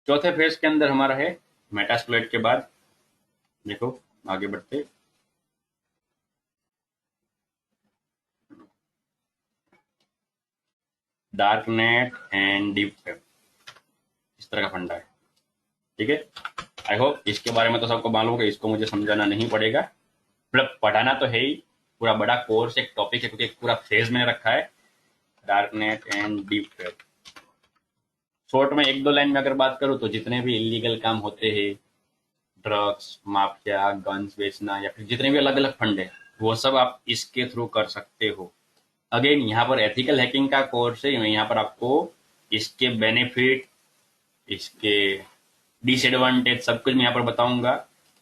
चौथे फेज के अंदर हमारा है मेटास्प्लॉइट के बाद। देखो आगे बढ़ते, dark net and deep web, इस तरह का फंडा है। ठीक है, आई होप इसके बारे में तो सबको मालूम होगा, इसको मुझे समझाना नहीं पड़ेगा। मतलब पढ़ाना तो है ही, पूरा बड़ा कोर्स एक टॉपिक है, क्योंकि एक पूरा फेज में रखा है, dark net and deep web. Short में एक दो लाइन में अगर बात करूं तो जितने भी इलीगल काम होते हैं, ड्रग्स, माफिया, गन्स बेचना, या फिर जितने भी अलग अलग फंड है, वो सब आप इसके थ्रू कर सकते हो। अगेन यहाँ पर एथिकल हैकिंग का कोर्स है, यहाँ पर आपको इसके बेनिफिट, इसके डिसएडवांटेज सब कुछ मैं यहाँ पर बताऊंगा।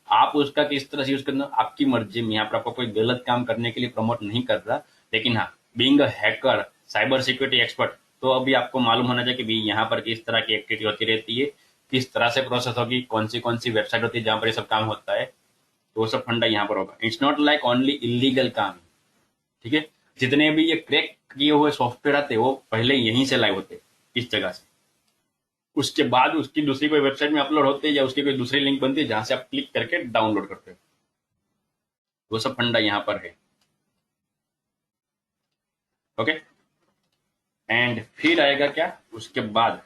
आप उसका किस तरह से यूज करना आपकी मर्जी में, यहाँ पर आपको कोई गलत काम करने के लिए प्रमोट नहीं कर रहा। लेकिन हाँ, being a hacker, cyber security expert, तो अभी आपको मालूम होना चाहिए कि भी यहाँ पर किस तरह की एक्टिविटी होती रहती है, किस तरह से प्रोसेस होगी, कौन सी वेबसाइट होती है जहाँ पर ये सब काम होता है। तो वो सब फंडा यहाँ पर होगा। It's not like only illegal काम। ठीक है, जितने भी ये क्रैक किए हुए सॉफ्टवेयर आते हैं वो पहले यहीं से लाइव होते हैं, इस जगह से। उसके बाद उसकी दूसरी कोई वेबसाइट में अपलोड होते हैं, या उसकी कोई दूसरी लिंक बनती है जहां से आप क्लिक करके डाउनलोड करते हो। वो सब फंडा यहाँ पर है। ओके, एंड फिर आएगा क्या उसके बाद,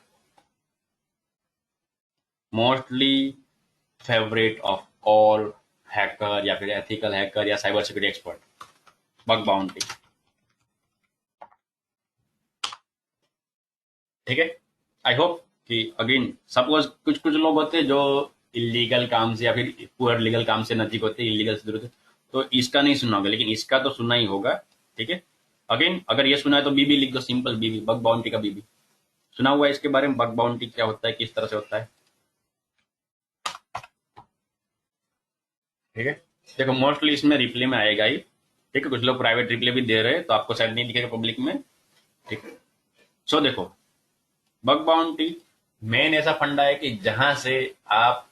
mostly favourite of all hacker या फिर एथिकल हैकर या cyber security expert, bug bounty. ठीक है, आई होप कि अगेन सपोज कुछ कुछ लोग होते हैं जो इलीगल काम से या फिर पुअर लीगल काम से नजीक होते हैं, इलीगल से दूर होते हैं, तो इसका नहीं सुना होगा, लेकिन इसका तो सुना ही होगा। ठीक है, अगेन अगर ये सुना है तो बीबी लिख दो, सिंपल बीबी, बग बाउंटी का बीबी। सुना हुआ है इसके बारे में, बग बाउंटी क्या होता है, किस तरह से होता है। ठीक है, देखो मोस्टली इसमें रिप्ले में आएगा ही। ठीक है, कुछ लोग प्राइवेट रिप्ले भी दे रहे हैं, तो आपको शायद नहीं दिखेगा पब्लिक में। ठीक है, सो देखो, बग बाउंटी मेन ऐसा फंडा है कि जहां से आप,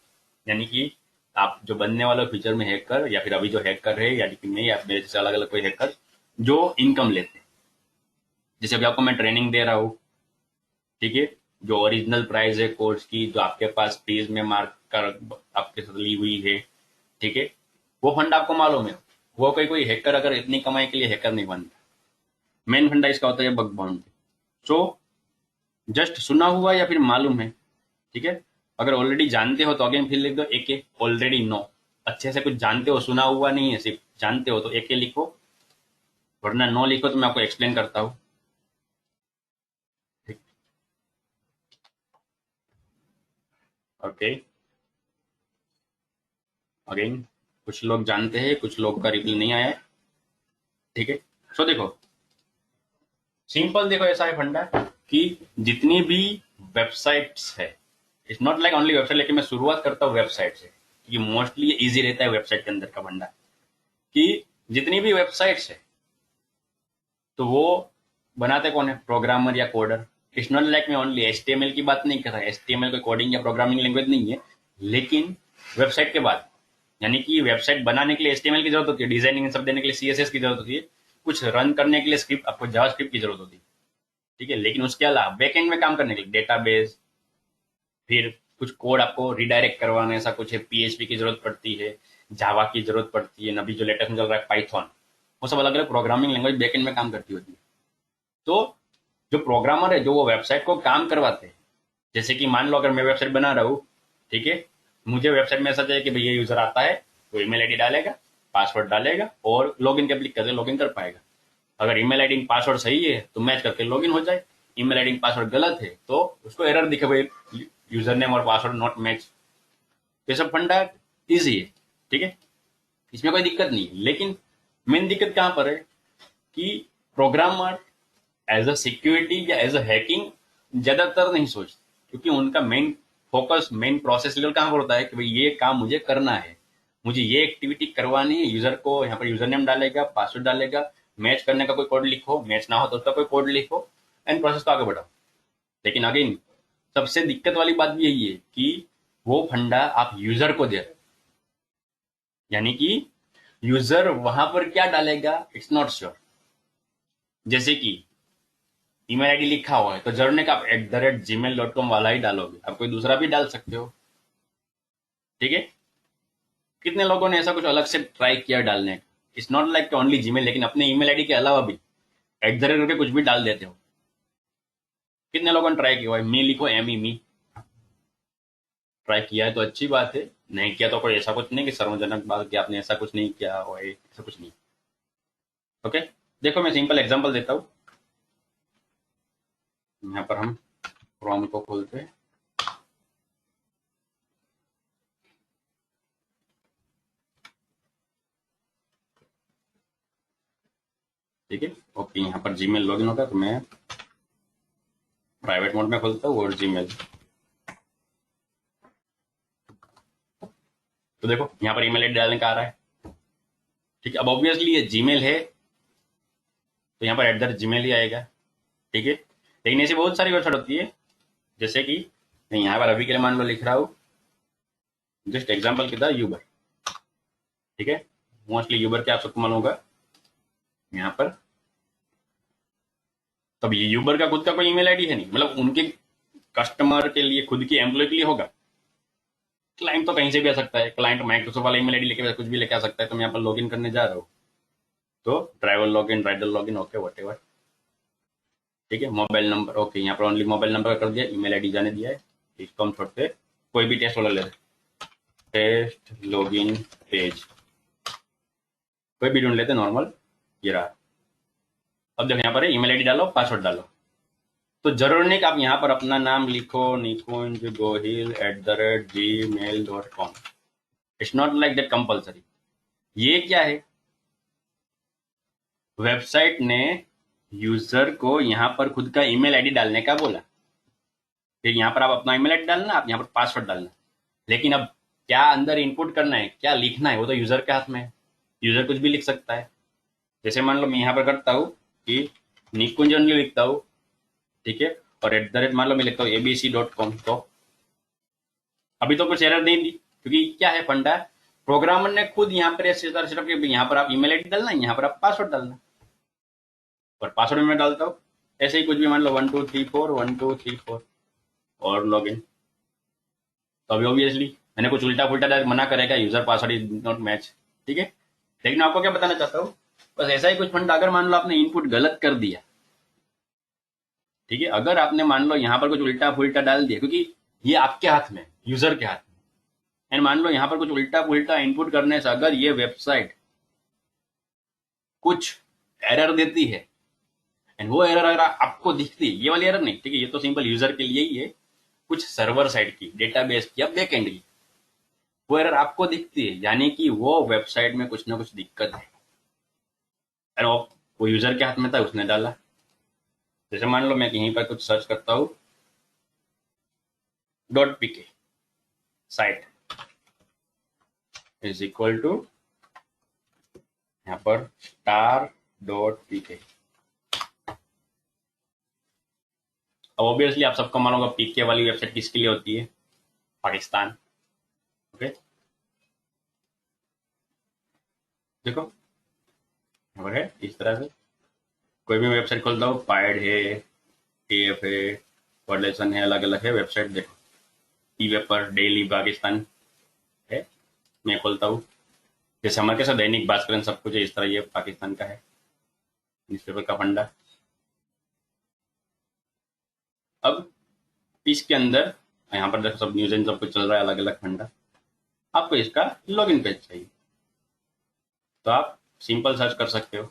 यानी कि आप जो बनने वाला फ्यूचर में हैकर, या फिर अभी जो हैकर है, यानी कि मैं या मेरे जैसे अलग अलग कोई हैकर जो इनकम लेते हैं। जैसे अभी आपको मैं ट्रेनिंग दे रहा हूँ, ठीक है, जो ओरिजिनल प्राइस है कोर्स की, जो आपके पास फीस में मार्क कर आपके साथ ली हुई है, ठीक है, वो फंड आपको मालूम है। वो कोई कोई हैकर अगर इतनी कमाई के लिए हैकर नहीं बनता। मेन फंडा इसका होता है बग बाउंटी। सो जस्ट सुना हुआ या फिर मालूम है। ठीक है, अगर ऑलरेडी जानते हो तो अगेन फिर लिख दो एके, ऑलरेडी नो। अच्छे से कुछ जानते हो, सुना हुआ नहीं है, सिर्फ जानते हो तो एके लिखो, वरना नो लिखो तो मैं आपको एक्सप्लेन करता हूँ। ठीक, ओके, अगेन कुछ लोग जानते हैं, कुछ लोग का रिप्लाई नहीं आया है। ठीक है, सो देखो, सिंपल देखो, ऐसा है फंडा कि जितनी भी वेबसाइट्स है, it's not like only website, लेकिन मैं शुरुआत करता हूँ वेबसाइट से, क्योंकि मोस्टली ये इजी रहता है वेबसाइट के अंदर का फंडा, कि जितनी भी वेबसाइट्स है तो वो बनाते कौन है, प्रोग्रामर या कोडर। इट्स नॉट लाइक मैं ओनली एचटीएमएल की बात नहीं कर रहा, एचटीएमएल कोई कोडिंग या प्रोग्रामिंग लैंग्वेज नहीं है। लेकिन वेबसाइट के बाद, यानी कि वेबसाइट बनाने के लिए एचटीएमएल की जरूरत होती है, डिजाइनिंग सब देने के लिए सीएसएस की जरूरत होती है, कुछ रन करने के लिए स्क्रिप्ट, आपको जावास्क्रिप्ट की जरूरत होती है। ठीक है, लेकिन उसके अलावा बैकएंड में काम करने के लिए डेटाबेस, फिर कुछ कोड आपको रिडायरेक्ट करवाना, ऐसा कुछ है, पीएचपी की जरूरत पड़ती है, जावा की जरूरत पड़ती है, अभी जो लेटेस्ट में चल रहा है पाइथन, वो सब अलग अलग प्रोग्रामिंग लैंग्वेज बैकएंड में काम करती होती है। तो जो प्रोग्रामर है, जो वो वेबसाइट को काम करवाते हैं, जैसे कि मान लो अगर मैं वेबसाइट बना रहा हूँ, ठीक है, मुझे वेबसाइट में ऐसा चाहिए कि भैया यूजर आता है, वो ईमेल आईडी डालेगा, पासवर्ड डालेगा और लॉगिन का क्लिक करके लॉगिन कर पाएगा। अगर ईमेल आईडी पासवर्ड सही है तो मैच करके लॉगिन हो जाए, ईमेल आईडी पासवर्ड गलत है तो उसको एरर दिखे, भाई यूजर नेम और पासवर्ड नॉट मैच। ये सब फंडा इजी है। ठीक है, इसमें कोई दिक्कत नहीं है। लेकिन मेन दिक्कत कहां पर है कि प्रोग्रामर एज अ सिक्योरिटी या एज अ हैकिंग ज्यादातर नहीं सोचते, क्योंकि उनका main focus, main process level कहां पर होता है कि भाई ये काम मुझे करना है, मुझे ये एक्टिविटी करवानी है, यूजर को यहाँ पर यूजर नेम डालेगा, पासवर्ड डालेगा, मैच करने का कोई कोड लिखो, मैच ना हो तो उसका कोई कोड लिखो, एंड प्रोसेस को आगे बढ़ाओ। लेकिन अगेन सबसे दिक्कत वाली बात भी यही है कि वो फंडा आप यूजर को दे रहे हो, यानी कि यूजर वहां पर क्या डालेगा इट्स नॉट श्योर। जैसे कि ईमेल आईडी लिखा हुआ है तो जरूर नहीं कि आप @gmail.com वाला ही डालोगे, आप कोई दूसरा भी डाल सकते हो। ठीक है, कितने लोगों ने ऐसा कुछ अलग से ट्राई किया डालने का। It's not like only Gmail, लेकिन अपने ईमेल आईडी के अलावा भी करके कुछ भी डाल देते हो। कितने लोगों ने ट्राई किया है? मी लिखो, मी ट्राई किया है तो अच्छी बात है, नहीं किया तो कोई ऐसा कुछ नहीं कि सर्वजनक बात कि आपने ऐसा कुछ नहीं किया हो, ऐसा कुछ नहीं। ओके, देखो मैं सिंपल एग्जांपल देता हूँ। यहाँ पर हम क्रोम को खोलते हैं। ठीक है, ओके, यहाँ पर जीमेल लॉगिन होगा तो मैं प्राइवेट मोड में खोलता हूँ और जीमेल। तो देखो यहाँ पर ईमेल आईडी डालने का आ रहा है। ठीक है, अब ऑब्वियसली ये जीमेल है तो यहाँ पर @gmail ही आएगा। ठीक है, लेकिन ऐसी बहुत सारी वेबसाइट होती है, जैसे कि मैं यहाँ पर अभी के लिए मान लो लिख रहा हूँ, जस्ट एग्जाम्पल की तरह यूबर। ठीक है, मोस्टली यूबर क्या आप सबको मालूम होगा यहाँ पर। तब ये यूबर का खुद का कोई ईमेल आईडी है नहीं, मतलब उनके कस्टमर के लिए, खुद की एम्प्लॉय के लिए होगा। क्लाइंट तो कहीं से भी आ सकता है, क्लाइंट माइक्रोसॉफ्ट वाला ईमेल आईडी लेके कुछ भी लेके आ सकता है। तो मैं यहाँ पर लॉगिन करने जा रहा हूँ, तो driver login, rider login, okay whatever. ठीक है, मोबाइल नंबर, ओके, यहाँ पर ओनली मोबाइल नंबर कर दिया, ईमेल आईडी जाने दिया है। इसको हम छोड़ते, कोई भी टेस्ट वाला ले, टेस्ट लॉगिन पेज, कोई भी ढूंढ लेते नॉर्मल, ये रहा। अब देखो यहाँ पर ईमेल आईडी डालो, पासवर्ड डालो। तो जरूर नहीं कि आप यहाँ पर अपना नाम लिखो, Nikunj Gohil @gmail.com। It's not like that compulsory. ये क्या है, वेबसाइट ने यूजर को यहाँ पर खुद का ईमेल आईडी डालने का बोला। फिर यहाँ पर आप अपना ईमेल आईडी डालना, आप यहाँ पर पासवर्ड डालना। लेकिन अब क्या अंदर इनपुट करना है, क्या लिखना है, वो तो यूजर के हाथ में है। यूजर कुछ भी लिख सकता है। जैसे मान लो मैं यहाँ पर करता हूँ कि निकुंज ओनली लिखता हूँ, ठीक है, और @ मान लो मैं लिखता हूँ abc.com। तो अभी तो कुछ एरर नहीं दी, क्योंकि क्या है फंडा, प्रोग्रामर ने खुद यहाँ पर सेटअप किया, यहाँ पर आप ईमेल आईडी डालना, यहाँ पर आप पासवर्ड डालना, और पासवर्ड में डालता हूँ ऐसे ही कुछ भी, मान लो 1234 और लॉगिन। तो अभी ऑब्वियसली मैंने कुछ उल्टा पुल्टा डाल मना करेगा, user password is not match. ठीक है, लेकिन आपको क्या बताना चाहता हूँ, बस ऐसा ही कुछ फंडा। अगर मान लो आपने इनपुट गलत कर दिया, ठीक है, अगर आपने मान लो यहाँ पर कुछ उल्टा पुल्टा डाल दिया, क्योंकि ये आपके हाथ में, यूजर के हाथ में, एंड मान लो यहाँ पर कुछ उल्टा पुल्टा इनपुट करने से अगर ये वेबसाइट कुछ एरर देती है, एंड वो एरर अगर आपको दिखती है, ये वाली एरर नहीं, ठीक है, ये तो सिंपल यूजर के लिए ही है, कुछ सर्वर साइड की, डेटाबेस की या बैकएंड की, वो एरर आपको दिखती है, यानी कि वो वेबसाइट में कुछ ना कुछ दिक्कत है, एंड वो यूजर के हाथ में था, उसने डाला। जैसे मान लो मैं यहीं पर कुछ सर्च करता हूँ, .pk site is equal to यहाँ पर star.pk। अब ऑब्वियसली आप सबको मालूम होगा पीके वाली वेबसाइट किसके लिए होती है, पाकिस्तान। ओके, देखो यहाँ पर है इस तरह से, कोई भी वेबसाइट खोलता हूँ, पाइड है, टीएफ है, वर्लेसन है, अलग अलग है वेबसाइट। देखो ई वेपर, डेली पाकिस्तान है, मैं खोलता हूँ, जैसे हमारे कैसा दैनिक भास्कर सब कुछ है, इस तरह ये पाकिस्तान का है, न्यूज़पेपर का फंडा। अब इसके अंदर यहाँ पर देखो सब न्यूज एंड सब कुछ चल रहा है, अलग अलग फंडा। आपको इसका लॉगिन पेज चाहिए तो आप सिंपल सर्च कर सकते हो।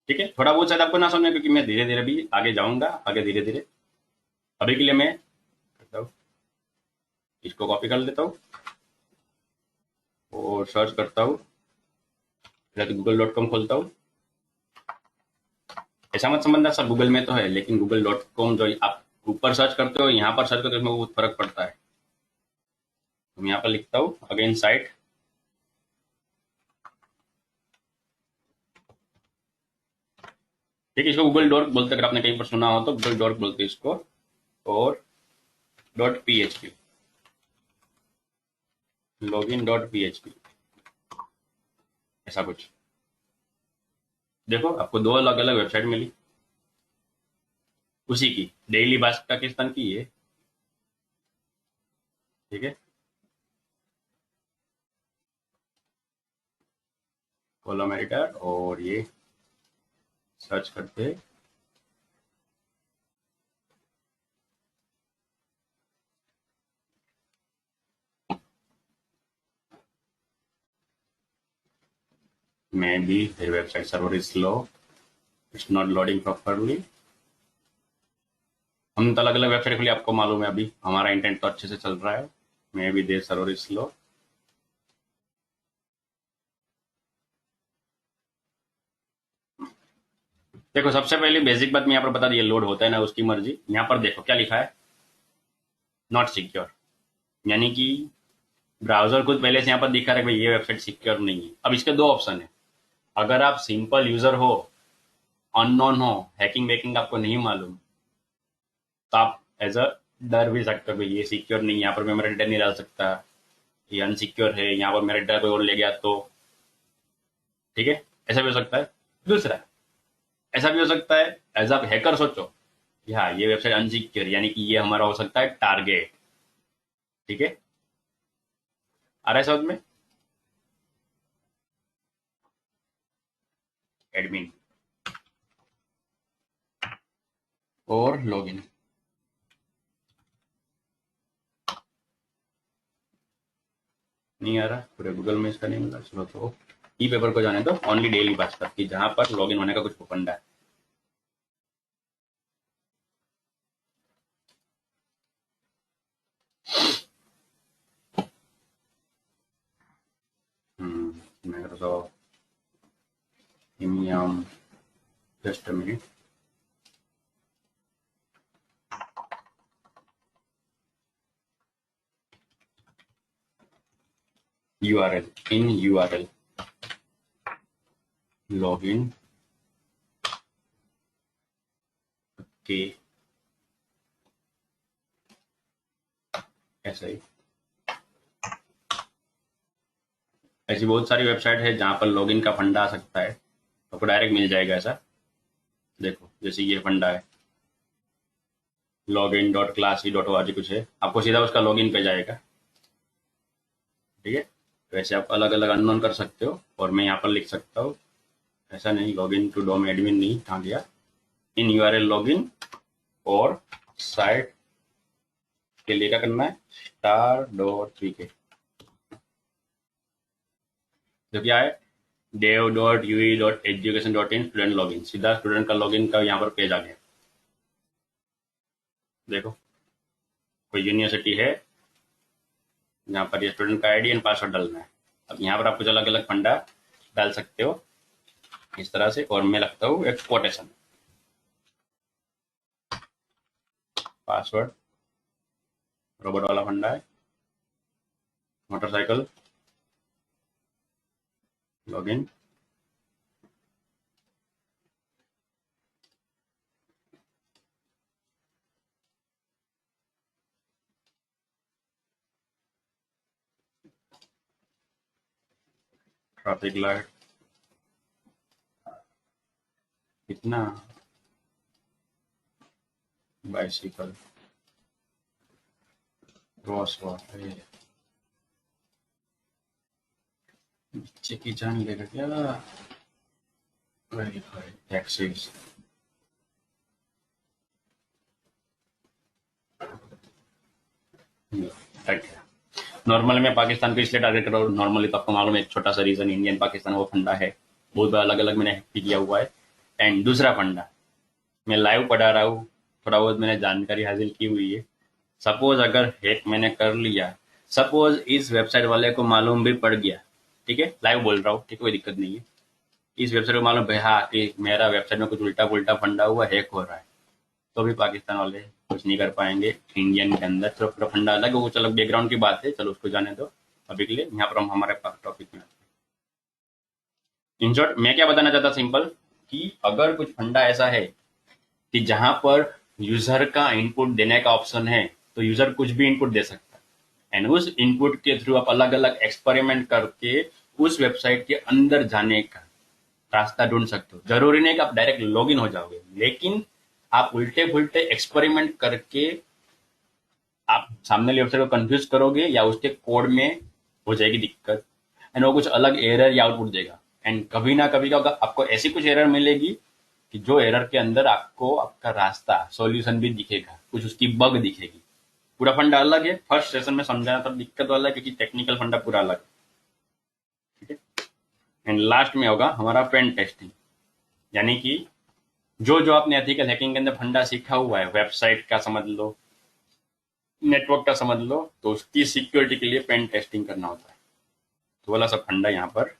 ठीक है, थोड़ा बहुत शायद आपको ना समझे, क्योंकि मैं धीरे धीरे भी आगे जाऊंगा, आगे धीरे धीरे। अभी के लिए मैं करता हूँ, इसको कॉपी कर लेता हूँ और सर्च करता हूँ, google.com खोलता हूँ। ऐसा मत समझना सर गूगल में तो है, लेकिन google.com जो आप ऊपर सर्च करते हो, यहाँ पर सर्च करते हो, इसमें बहुत फर्क पड़ता है। तो मैं यहाँ पर लिखता हूँ अगेन साइट, ठीक है, इसको गूगल डॉट बोलते, अगर आपने कहीं पर सुना हो तो गूगल डॉट बोलते हैं इसको, और .php, login.php, ऐसा कुछ। देखो आपको दो अलग अलग वेबसाइट मिली, उसी की डेली पाकिस्तान की है, ठीक है। कॉलम एडिटर, और ये सर्च करते, may be their website server is slow, it's not loading properly। हम तो अलग अलग वेबसाइट खुली, आपको मालूम है, अभी हमारा इंटरनेट तो अच्छे से चल रहा है। May be there server is slow. देखो सबसे पहले बेसिक बात मैं यहाँ पर बता दी, लोड होता है ना उसकी मर्जी। यहाँ पर देखो क्या लिखा है, नॉट सिक्योर, यानी कि ब्राउजर खुद पहले से यहाँ पर दिखा रहा है कि भाई ये वेबसाइट सिक्योर नहीं है। अब इसके दो ऑप्शन है, अगर आप सिंपल यूजर हो, अननोन हो, हैकिंग बैकिंग आपको नहीं मालूम, तो आप एज अ डर भी सकते हो कि ये सिक्योर नहीं है, यहाँ पर मैं मेरा डेटा नहीं डाल सकता, ये अनसिक्योर है, यहाँ पर मेरा डेटा कोई और ले गया तो, ठीक है, ऐसा भी हो सकता है। दूसरा ऐसा भी हो सकता है, एज आप हैकर सोचो कि हाँ ये वेबसाइट अनसिक्योर, यानी कि ये हमारा हो सकता है टारगेट, ठीक है। आ रहा है समझ में? एडमिन और लॉगिन, नहीं आ रहा, पूरे गूगल में इसका नहीं मिला। चलो तो ई पेपर को जाने दो, ओनली डेली पासवर्ड की जहां पर लॉगिन होने का कुछ फंडा है। Microsoft premium, just a minute. URL, in URL login के, ऐसा ही ऐसी बहुत सारी वेबसाइट है जहां पर लॉगिन का फंडा आ सकता है, आपको डायरेक्ट मिल जाएगा ऐसा। देखो जैसे ये फंडा है, log in dot class dot O R G कुछ है, आपको सीधा उसका लॉगिन पे जाएगा, ठीक है। तो ऐसे आप अलग अलग अननोन कर सकते हो, और मैं यहाँ पर लिख सकता हूँ, ऐसा नहीं, लॉगिन टू डोम एडमिन नहीं, कहाँ गया, इन यूआरएल लॉगिन, और साइट के लिए क्या करना है, स्टार डॉट थ्री के, जो क्या है, dev dot UE dot education dot in student login, सीधा स्टूडेंट का लॉगिन का यहाँ पर पेज आ गया। देखो कोई यूनिवर्सिटी है, यहाँ पर ये स्टूडेंट का आईडी एंड पासवर्ड डालना है। अब यहाँ पर आप कुछ अलग अलग फंडा डाल सकते हो इस तरह से, और मैं लगता हूँ एक कोटेशन, पासवर्ड रोबोट वाला फंडा है, मोटरसाइकिल लॉगिन, ट्रैफिक लाइट, कितना, बाइसिकल, क्रॉस वॉक, बच्चे की जान लेगा क्या, वेरीफाई टैक्सीज, नॉर्मली मैं पाकिस्तान को इसलिए टारगेट कर रहा हूँ, नॉर्मली तो आपको मालूम है एक छोटा सा रीजन, इंडियन पाकिस्तान वो फंडा है, बहुत बार अलग अलग मैंने भी किया हुआ है। एंड दूसरा फंडा मैं लाइव पढ़ा रहा हूँ, थोड़ा बहुत मैंने जानकारी हासिल की हुई है। सपोज अगर हैक मैंने कर लिया, सपोज इस वेबसाइट वाले को मालूम भी पड़ गया, ठीक है, लाइव बोल रहा हूँ, ठीक है, कोई दिक्कत नहीं है, इस वेबसाइट को मालूम भाई हाँ कि मेरा वेबसाइट में कुछ उल्टा पुल्टा फंडा हुआ, हैक हो रहा है, तो भी पाकिस्तान वाले कुछ नहीं कर पाएंगे इंडियन के अंदर। चलो पूरा फंडा अलग है, वो चलो बैकग्राउंड की बात है, चलो उसको जाने दो अभी के लिए। यहाँ पर हम हमारे टॉपिक में, इन शॉर्ट मैं क्या बताना चाहता, सिंपल, कि अगर कुछ फंडा ऐसा है कि जहां पर यूजर का इनपुट देने का ऑप्शन है, तो यूजर कुछ भी इनपुट दे सकता है, एंड उस इनपुट के थ्रू आप अलग अलग एक्सपेरिमेंट करके उस वेबसाइट के अंदर जाने का रास्ता ढूंढ सकते हो। जरूरी नहीं कि आप डायरेक्ट लॉगिन हो जाओगे, लेकिन आप उल्टे पुल्टे एक्सपेरिमेंट करके आप सामने वाले वेबसाइट को कंफ्यूज करोगे या उसके कोड में हो जाएगी दिक्कत, एंड वो कुछ अलग एरर या आउटपुट देगा। एंड कभी ना कभी का आपको ऐसी कुछ एरर मिलेगी कि जो एरर के अंदर आपको आपका रास्ता सॉल्यूशन भी दिखेगा, कुछ उसकी बग दिखेगी। पूरा फंडा अलग है, फर्स्ट सेशन में समझाना थोड़ा दिक्कत वाला है क्योंकि टेक्निकल फंडा पूरा अलग है, ठीक है। एंड लास्ट में होगा हमारा पेन टेस्टिंग, यानी कि जो जो आपने एथिकल हैकिंग के अंदर फंडा सीखा हुआ है, वेबसाइट का समझ लो, नेटवर्क का समझ लो, तो उसकी सिक्योरिटी के लिए पेन टेस्टिंग करना होता है। तो वाला सब फंडा यहाँ पर